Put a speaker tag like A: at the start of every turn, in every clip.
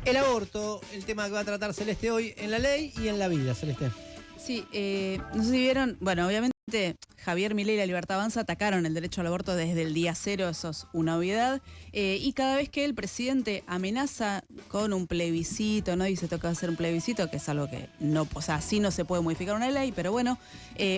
A: El aborto, el tema que va a tratar Celeste hoy en la ley y en la vida, Celeste.
B: Sí, no sé si vieron, bueno, obviamente Javier Milei y La Libertad Avanza atacaron el derecho al aborto desde el día cero, eso es una obviedad, y cada vez que el presidente amenaza con un plebiscito, ¿no? Dice toca hacer un plebiscito, que es algo que no, o sea, así no se puede modificar una ley, pero bueno,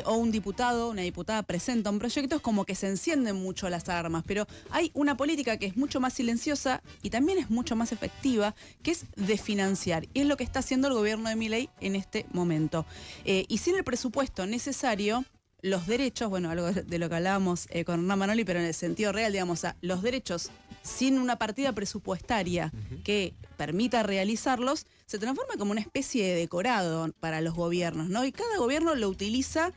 B: o un diputado, una diputada presenta un proyecto, es como que se encienden mucho las alarmas, pero hay una política que es mucho más silenciosa y también es mucho más efectiva, que es de financiar, y es lo que está haciendo el gobierno de Milei en este momento. Y sin el presupuesto necesario, los derechos, bueno, algo de lo que hablábamos con Hernán Manoli, pero en el sentido real, digamos, o sea, los derechos sin una partida presupuestaria que permita realizarlos, se transforma como una especie de decorado para los gobiernos, ¿no? Y cada gobierno lo utiliza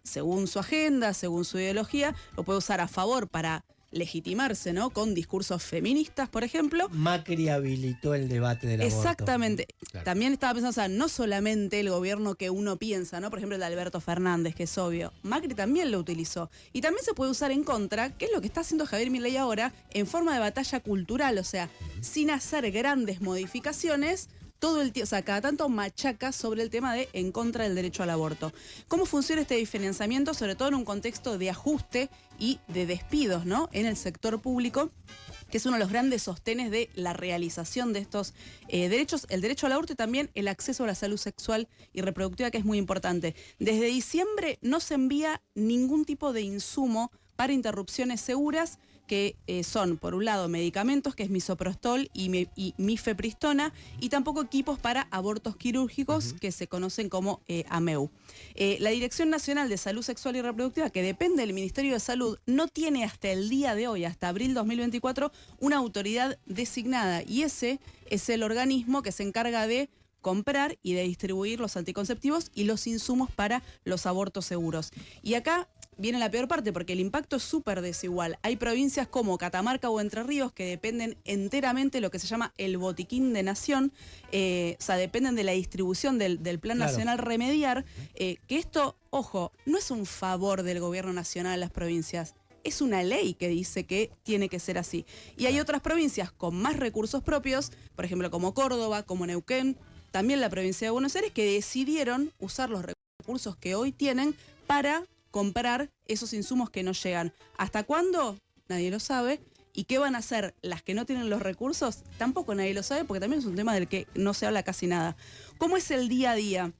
B: según su agenda, según su ideología, lo puede usar a favor para legitimarse, ¿no? Con discursos feministas, por ejemplo.
A: Macri habilitó el debate del aborto.
B: Exactamente.
A: Claro.
B: También estaba pensando, o sea, no solamente el gobierno que uno piensa, ¿no? Por ejemplo, el de Alberto Fernández, que es obvio. Macri también lo utilizó. Y también se puede usar en contra, que es lo que está haciendo Javier Milei ahora, en forma de batalla cultural, o sea, sin hacer grandes modificaciones, todo el tiempo, o sea, cada tanto machaca sobre el tema de en contra del derecho al aborto. ¿Cómo funciona este diferenciamiento? Sobre todo en un contexto de ajuste y de despidos, ¿no? En el sector público, que es uno de los grandes sostenes de la realización de estos derechos, el derecho al aborto y también el acceso a la salud sexual y reproductiva, que es muy importante. Desde diciembre no se envía ningún tipo de insumo para interrupciones seguras, que son, por un lado, medicamentos, que es misoprostol y mifepristona, y tampoco equipos para abortos quirúrgicos, que se conocen como AMEU. La Dirección Nacional de Salud Sexual y Reproductiva, que depende del Ministerio de Salud, no tiene hasta el día de hoy, hasta abril 2024, una autoridad designada, y ese es el organismo que se encarga de comprar y de distribuir los anticonceptivos y los insumos para los abortos seguros. Y acá viene la peor parte, porque el impacto es súper desigual. Hay provincias como Catamarca o Entre Ríos que dependen enteramente de lo que se llama el botiquín de nación, o sea, dependen de la distribución del Plan Nacional Remediar, que esto, ojo, no es un favor del gobierno nacional a las provincias. Es una ley que dice que tiene que ser así. Y hay otras provincias con más recursos propios, por ejemplo, como Córdoba, como Neuquén, también la provincia de Buenos Aires, que decidieron usar los recursos que hoy tienen para comprar esos insumos que no llegan. ¿Hasta cuándo? Nadie lo sabe. ¿Y qué van a hacer las que no tienen los recursos? Tampoco nadie lo sabe, porque también es un tema del que no se habla casi nada. ¿Cómo es el día a día?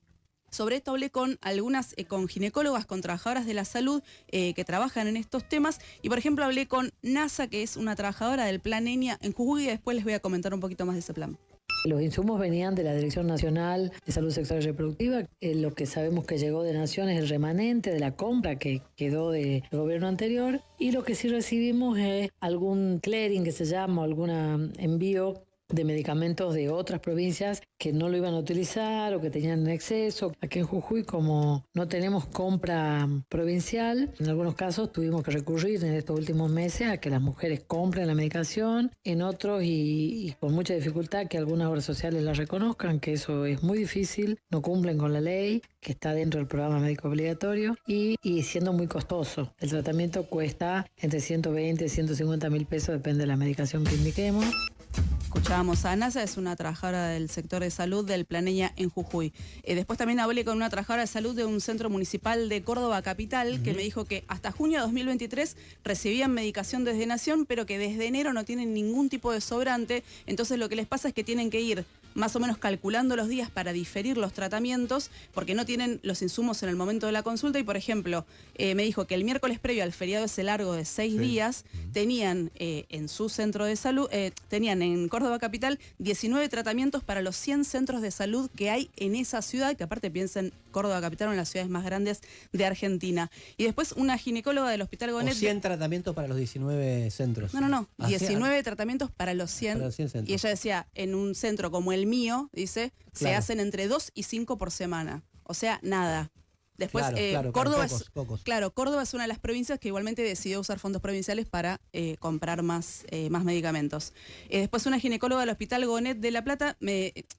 B: Sobre esto hablé con algunas, con ginecólogas, con trabajadoras de la salud que trabajan en estos temas. Y por ejemplo hablé con NASA, que es una trabajadora del Plan ENIA en Jujuy, y después les voy a comentar un poquito más de ese plan.
C: Los insumos venían de la Dirección Nacional de Salud Sexual y Reproductiva. Lo que sabemos que llegó de Nación es el remanente de la compra que quedó del gobierno anterior. Y lo que sí recibimos es algún clearing, que se llama, algún envío de medicamentos de otras provincias que no lo iban a utilizar o que tenían en exceso. Aquí en Jujuy, como no tenemos compra provincial, en algunos casos tuvimos que recurrir en estos últimos meses a que las mujeres compren la medicación, en otros y con mucha dificultad que algunas obras sociales la reconozcan, que eso es muy difícil, no cumplen con la ley que está dentro del programa médico obligatorio y siendo muy costoso. El tratamiento cuesta entre 120 y 150 mil pesos, depende de la medicación que indiquemos.
B: Escuchábamos a NASA, es una trabajadora del sector de salud del Plan ENIA en Jujuy. Después también hablé con una trabajadora de salud de un centro municipal de Córdoba Capital, que me dijo que hasta junio de 2023 recibían medicación desde Nación, pero que desde enero no tienen ningún tipo de sobrante. Entonces lo que les pasa es que tienen que ir más o menos calculando los días para diferir los tratamientos, porque no tienen los insumos en el momento de la consulta. Y por ejemplo, me dijo que el miércoles previo al feriado ese largo de 6 días, tenían en su centro de salud, tenían en Córdoba Capital 19 tratamientos para los 100 centros de salud que hay en esa ciudad, que aparte piensen, Córdoba Capital, una de las ciudades más grandes de Argentina. Y después una ginecóloga del Hospital Gonet.
A: 100 tratamientos para los 19 centros.
B: No, 19 tratamientos para los 100.
A: Para los 100 centros.
B: Y ella decía, en un centro como el mío, dice, se hacen entre 2 y 5 por semana. O sea, nada. Después,
A: Claro,
B: Córdoba,
A: pocos.
B: Claro, Córdoba es una de las provincias que igualmente decidió usar fondos provinciales para comprar más medicamentos. Después, una ginecóloga del Hospital Gonet de La Plata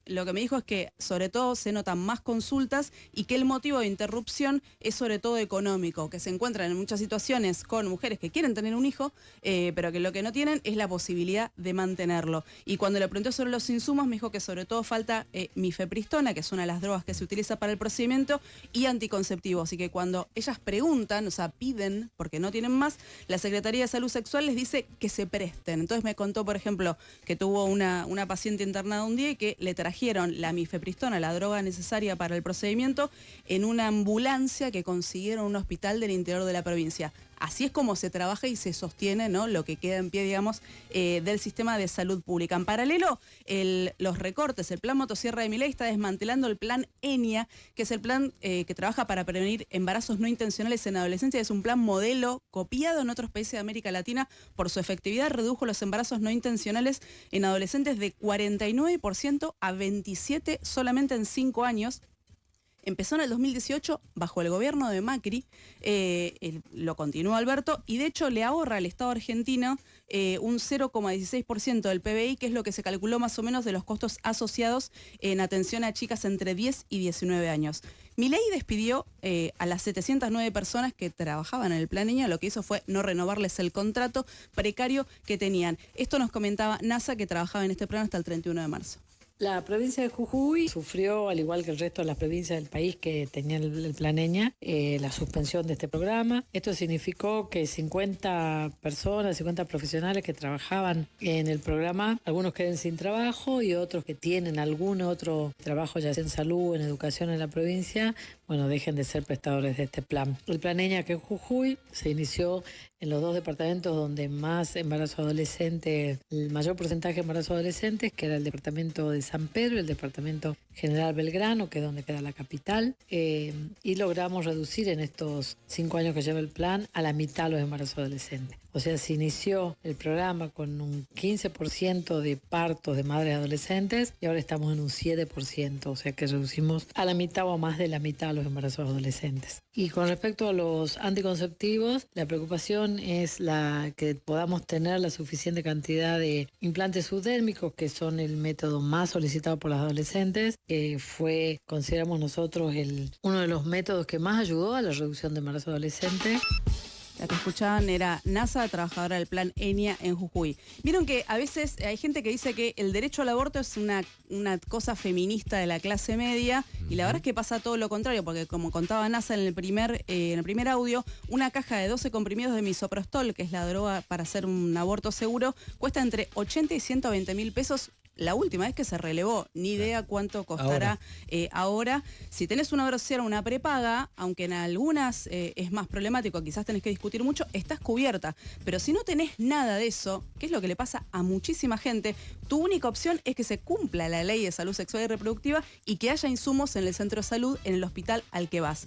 B: lo que me dijo es que sobre todo se notan más consultas y que el motivo de interrupción es sobre todo económico, que se encuentran en muchas situaciones con mujeres que quieren tener un hijo, pero que lo que no tienen es la posibilidad de mantenerlo. Y cuando le pregunté sobre los insumos, me dijo que sobre todo falta mifepristona, que es una de las drogas que se utiliza para el procedimiento, y anticonceptivos. Así que cuando ellas preguntan, o sea, piden, porque no tienen más, la Secretaría de Salud Sexual les dice que se presten. Entonces me contó, por ejemplo, que tuvo una paciente internada un día y que le trajeron la mifepristona, la droga necesaria para el procedimiento, en una ambulancia que consiguieron en un hospital del interior de la provincia. Así es como se trabaja y se sostiene, ¿no?, lo que queda en pie, digamos, del sistema de salud pública. En paralelo, los recortes, el plan Motosierra de Milei está desmantelando el plan ENIA, que es el plan que trabaja para prevenir embarazos no intencionales en adolescencia. Es un plan modelo copiado en otros países de América Latina. Por su efectividad redujo los embarazos no intencionales en adolescentes de 49% a 27% solamente en 5 años. Empezó en el 2018 bajo el gobierno de Macri, lo continuó Alberto, y de hecho le ahorra al Estado argentino un 0,16% del PBI, que es lo que se calculó más o menos de los costos asociados en atención a chicas entre 10 y 19 años. Milei despidió a las 709 personas que trabajaban en el plan Niña. Lo que hizo fue no renovarles el contrato precario que tenían. Esto nos comentaba NASA, que trabajaba en este plan hasta el 31 de marzo.
C: La provincia de Jujuy sufrió, al igual que el resto de las provincias del país que tenían el plan ENIA, la suspensión de este programa. Esto significó que 50 personas, 50 profesionales que trabajaban en el programa, algunos queden sin trabajo y otros que tienen algún otro trabajo, ya sea en salud, en educación en la provincia, bueno, dejen de ser prestadores de este plan. El plan ENIA, que en Jujuy se inició en los 2 departamentos donde más embarazo adolescente, el mayor porcentaje de embarazo adolescentes, que era el departamento de San Pedro y el departamento General Belgrano, que es donde queda la capital, y logramos reducir en estos 5 años que lleva el plan a la mitad los embarazos adolescentes. O sea, se inició el programa con un 15% de partos de madres adolescentes y ahora estamos en un 7%, o sea que reducimos a la mitad o a más de la mitad los embarazos adolescentes. Y con respecto a los anticonceptivos, la preocupación es la que podamos tener la suficiente cantidad de implantes subdérmicos, que son el método más solicitado por las adolescentes, que fue, consideramos nosotros, uno de los métodos que más ayudó a la reducción de embarazo adolescente.
B: La que escuchaban era NASA, trabajadora del plan ENIA en Jujuy. Vieron que a veces hay gente que dice que el derecho al aborto es una cosa feminista de la clase media, y la verdad es que pasa todo lo contrario, porque como contaba NASA en el primer audio, una caja de 12 comprimidos de misoprostol, que es la droga para hacer un aborto seguro, cuesta entre 80 y 120 mil pesos. La última vez que se relevó, ni idea cuánto costará ahora. Si tenés una grosera, una prepaga, aunque en algunas es más problemático, quizás tenés que discutir mucho, estás cubierta. Pero si no tenés nada de eso, que es lo que le pasa a muchísima gente, tu única opción es que se cumpla la ley de salud sexual y reproductiva y que haya insumos en el centro de salud, en el hospital al que vas.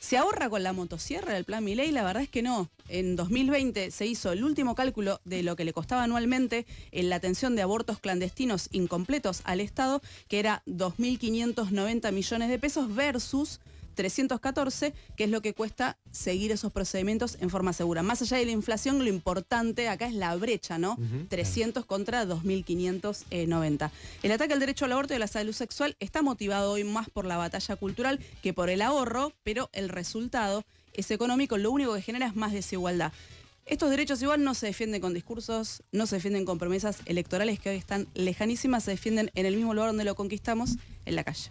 B: ¿Se ahorra con la motosierra del plan Milei? La verdad es que no. En 2020 se hizo el último cálculo de lo que le costaba anualmente en la atención de abortos clandestinos incompletos al Estado, que era 2.590 millones de pesos versus 314, que es lo que cuesta seguir esos procedimientos en forma segura. Más allá de la inflación, lo importante acá es la brecha, ¿no? 300 contra 2.590. El ataque al derecho al aborto y a la salud sexual está motivado hoy más por la batalla cultural que por el ahorro, pero el resultado es económico. Lo único que genera es más desigualdad. Estos derechos igual no se defienden con discursos, no se defienden con promesas electorales que hoy están lejanísimas, se defienden en el mismo lugar donde lo conquistamos, en la calle.